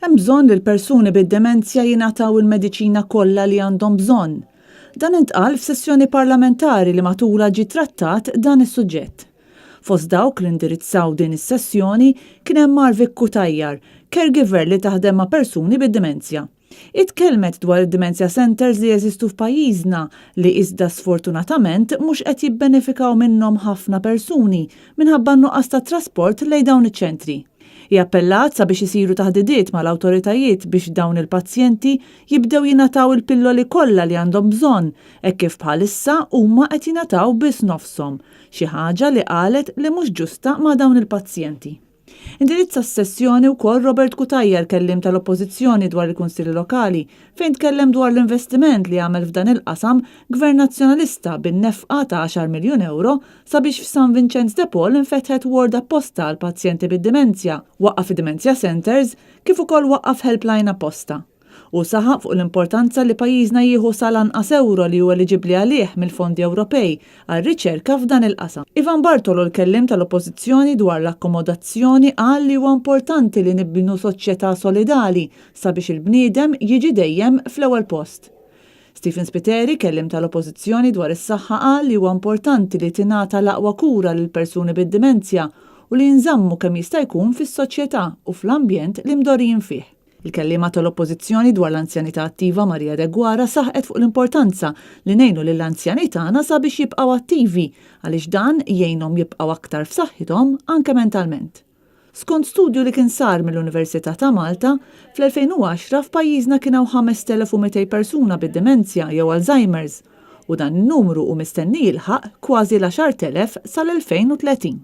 Hemm bżonn li l-persuni bid-demenzja jingħataw il-mediċina kollha li għandhom bżonn. Dan intqal f'sessjoni parlamentari li matula ġie trattat dan is-suġġett. Fost dawk li indirizzaw din is-sessjoni kien hemm Marvik Kutajjar, caregiver li taħdem ma' persuni bid-demenzja. Itkellmet dwar id-Dementia Centers li jeżistu f'pajjiżna li iżda sfortunatament mhux qed jibbenefikaw minnhom ħafna persuni minħabba nuqqas ta' trasport lejn dawn iċ-ċentri. Jappellat sabiex isiru taħdidiet mal-awtoritajiet biex dawn il-pazjenti jibdew jingħataw il-pilloli kollha li għandhom bżonn, hekk kif bħalissa huma qed jingħataw biss nofshom, xi ħaġa li qalet li mhux ġusta ma' dawn il-pazjenti. Indirizza s-sessjoni wkoll Robert Kutajjar kellim tal-Oppożizzjoni dwar il-Kunsilli Lokali fejn tkellem dwar l-investiment li għamel f'dan il-qasam Gvern Nazzjonalista bin-nefqa ta' 10 miljun euro sabiex f'San Vincenz de Paul infetħet ward apposta għal pazjenti bid-demenzja, waqqaf id-Dementia Centers kif ukoll waqqaf helpline apposta. U saħaq fuq l-importanza li pajjiżna jieħu sal-anqas euro li huwa eliġibbli għalih mill-fondi Ewropej għar-riċerka f'dan il-qasam. Ivan Bartolo l-kellim tal-Oppożizzjoni dwar l-akkomodazzjoni qal li huwa importanti li nibnu soċjetà solidali sabiex il-bniedem jiġi dejjem fl-ewwel post. Stephen Spiteri kellim tal-Oppożizzjoni dwar is-saħħa qal li huwa importanti li tingħata l-aqwa kura lil persuni bid-demenzja u li nżammu kemm jista' jkun fis-soċjetà u fl-ambjent li mdorrijin fih. Il-kellima tal-Oppożizzjoni dwar l-anzjanità attiva Marija De Gwara saħqet fuq l-importanza li ngħinu lill-anzjani tagħna sabiex jibqgħu attivi għaliex dan jgħinhom jibqgħu aktar f'saħħithom anke mentalment. Skont studju li kien sar mill-Università ta' Malta, fl-2010 f'pajjiżna kien hawn 5200 persuna bid-demenzja jew Alzheimer's u dan in-numru hu mistenni jilħaq kważi l-10,000 sal-2030.